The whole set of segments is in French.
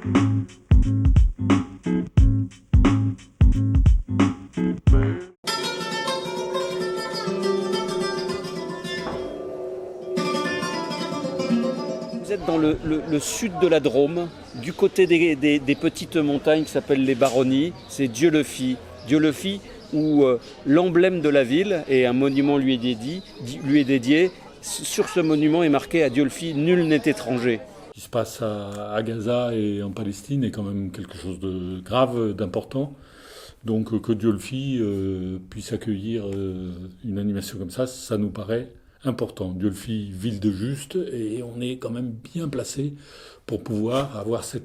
Vous êtes dans le sud de la Drôme, du côté des petites montagnes qui s'appellent les Baronnies. C'est Dieulefit. Dieulefit où l'emblème de la ville et un monument lui est dédié. Sur ce monument est marqué à Dieulefit, nul n'est étranger. Ce qui se passe à Gaza et en Palestine est quand même quelque chose de grave, d'important. Donc que Dieulefit puisse accueillir une animation comme ça nous paraît important. Dieulefit, ville de juste, et on est quand même bien placé pour pouvoir avoir ce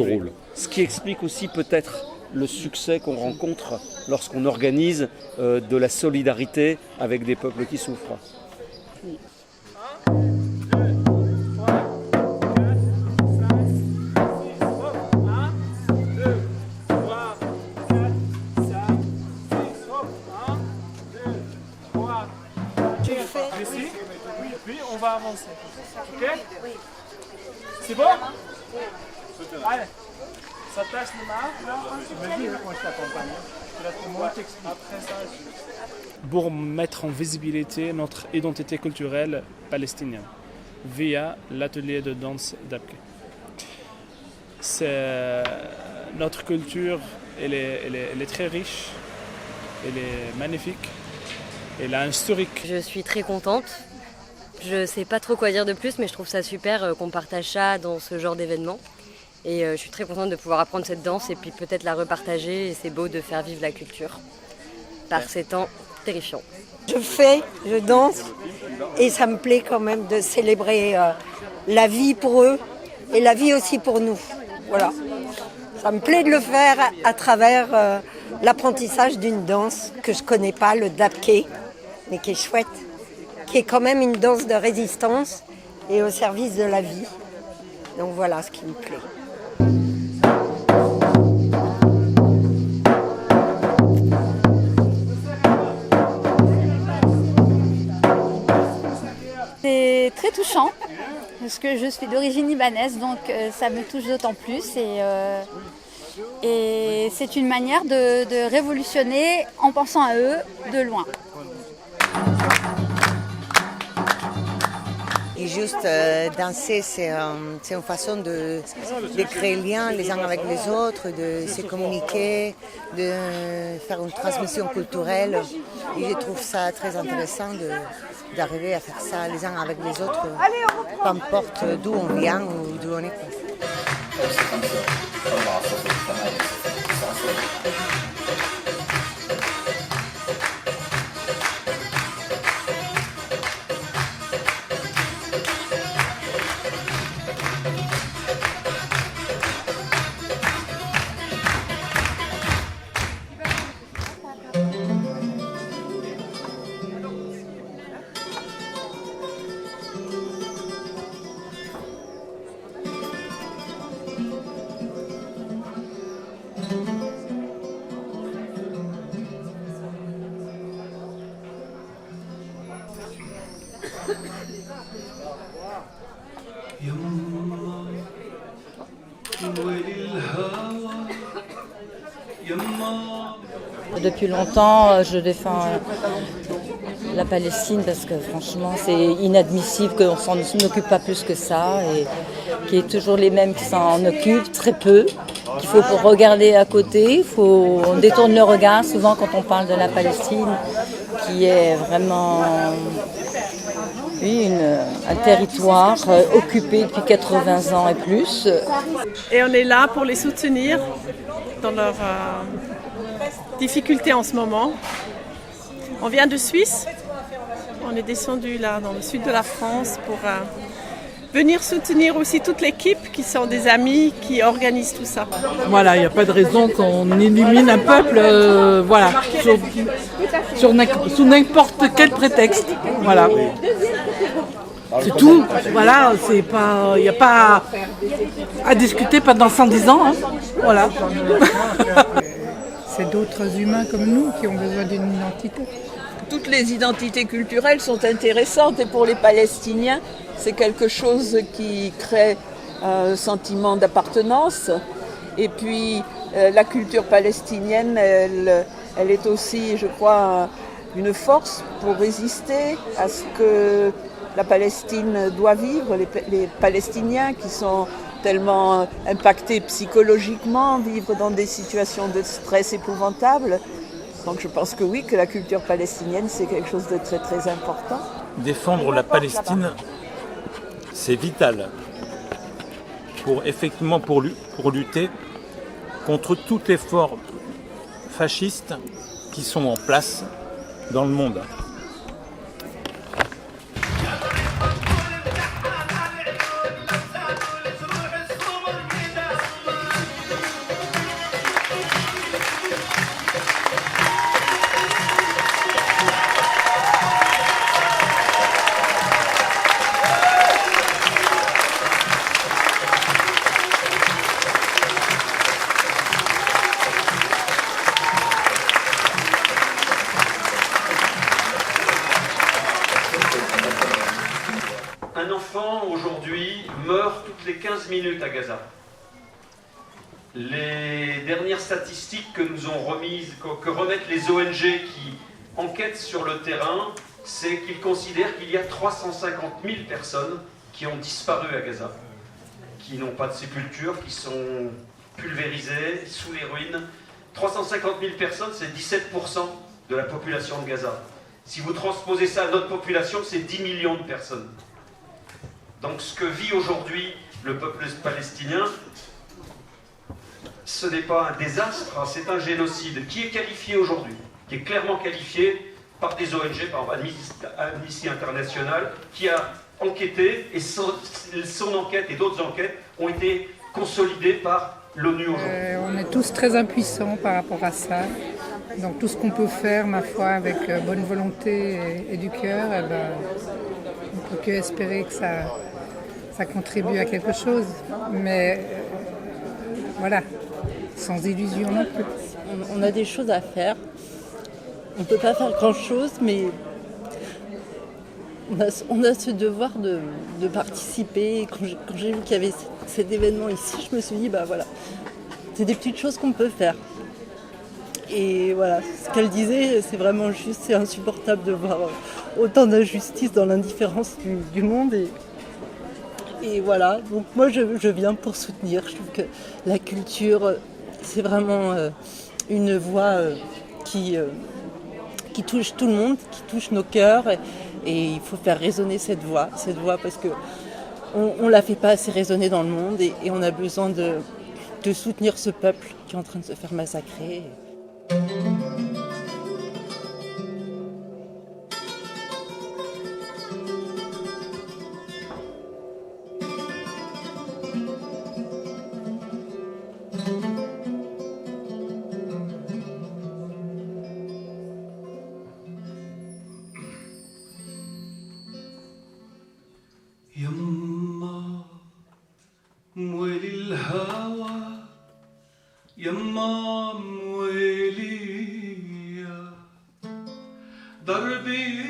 rôle. Ce qui explique aussi peut-être le succès qu'on rencontre lorsqu'on organise de la solidarité avec des peuples qui souffrent. Puis on va avancer. Ok? C'est bon? Allez. Ça tâche les marques. Pour mettre en visibilité notre identité culturelle palestinienne via l'atelier de danse d'Abke. Notre culture, elle est très riche, elle est magnifique, elle a un historique. Je suis très contente. Je ne sais pas trop quoi dire de plus, mais je trouve ça super qu'on partage ça dans ce genre d'événement. Et je suis très contente de pouvoir apprendre cette danse et puis peut-être la repartager. Et c'est beau de faire vivre la culture par ces temps terrifiants. Je danse et ça me plaît quand même de célébrer la vie pour eux et la vie aussi pour nous. Voilà. Ça me plaît de le faire à travers l'apprentissage d'une danse que je ne connais pas, le dabke, mais qui est chouette, qui est quand même une danse de résistance et au service de la vie. Donc voilà ce qui me plaît. C'est très touchant parce que je suis d'origine libanaise, donc ça me touche d'autant plus et c'est une manière de révolutionner en pensant à eux de loin. Et juste danser, c'est une façon de créer lien les uns avec les autres, de se communiquer, de faire une transmission culturelle. Et je trouve ça très intéressant d'arriver à faire ça les uns avec les autres, peu importe d'où on vient ou d'où on est. Depuis longtemps, je défends la Palestine parce que franchement, c'est inadmissible qu'on s'en occupe pas plus que ça et qu'il y ait toujours les mêmes qui s'en occupent, très peu, qu'il faut regarder à côté, on détourne le regard souvent quand on parle de la Palestine, qui est vraiment un territoire occupé depuis 80 ans et plus. Et on est là pour les soutenir dans leurs difficultés en ce moment. On vient de Suisse, on est descendu là dans le sud de la France pour venir soutenir aussi toute l'équipe qui sont des amis qui organisent tout ça. Voilà, il n'y a pas de raison qu'on élimine un peuple sous n'importe quel prétexte. Voilà. C'est tout. Voilà, il n'y a pas à discuter pendant 110 ans. Hein. Voilà. C'est d'autres humains comme nous qui ont besoin d'une identité. Toutes les identités culturelles sont intéressantes et pour les Palestiniens, c'est quelque chose qui crée un sentiment d'appartenance. Et puis la culture palestinienne, elle est aussi, je crois, une force pour résister à ce que la Palestine doit vivre, les Palestiniens qui sont tellement impactés psychologiquement, vivre dans des situations de stress épouvantables. Donc je pense que oui, que la culture palestinienne, c'est quelque chose de très très important. Défendre la Palestine, c'est vital pour lutter contre tous les forces fascistes qui sont en place dans le monde. Un enfant aujourd'hui meurt toutes les 15 minutes à Gaza. Les dernières statistiques que nous ont remises, que remettent les ONG qui enquêtent sur le terrain, c'est qu'ils considèrent qu'il y a 350 000 personnes qui ont disparu à Gaza, qui n'ont pas de sépulture, qui sont pulvérisées, sous les ruines. 350 000 personnes, c'est 17% de la population de Gaza. Si vous transposez ça à notre population, c'est 10 millions de personnes. Donc ce que vit aujourd'hui le peuple palestinien, ce n'est pas un désastre, c'est un génocide qui est qualifié aujourd'hui, qui est clairement qualifié par des ONG, par Amnesty International, qui a enquêté, et son enquête et d'autres enquêtes ont été consolidées par l'ONU aujourd'hui. On est tous très impuissants par rapport à ça. Donc tout ce qu'on peut faire, ma foi, avec bonne volonté et du cœur, on ne peut que espérer que ça contribue à quelque chose. Mais voilà, sans illusion non plus. On a des choses à faire. On ne peut pas faire grand-chose, mais on a ce devoir de participer. Quand j'ai vu qu'il y avait cet événement ici, je me suis dit, bah voilà, c'est des petites choses qu'on peut faire. Et voilà, ce qu'elle disait, c'est vraiment juste, c'est insupportable de voir autant d'injustice dans l'indifférence du monde. Et voilà, donc moi je viens pour soutenir. Je trouve que la culture, c'est vraiment une voix qui touche tout le monde, qui touche nos cœurs. Et il faut faire résonner cette voix parce qu'on ne la fait pas assez résonner dans le monde. Et on a besoin de soutenir ce peuple qui est en train de se faire massacrer. يما مويلي الهوى يما مويلي دربي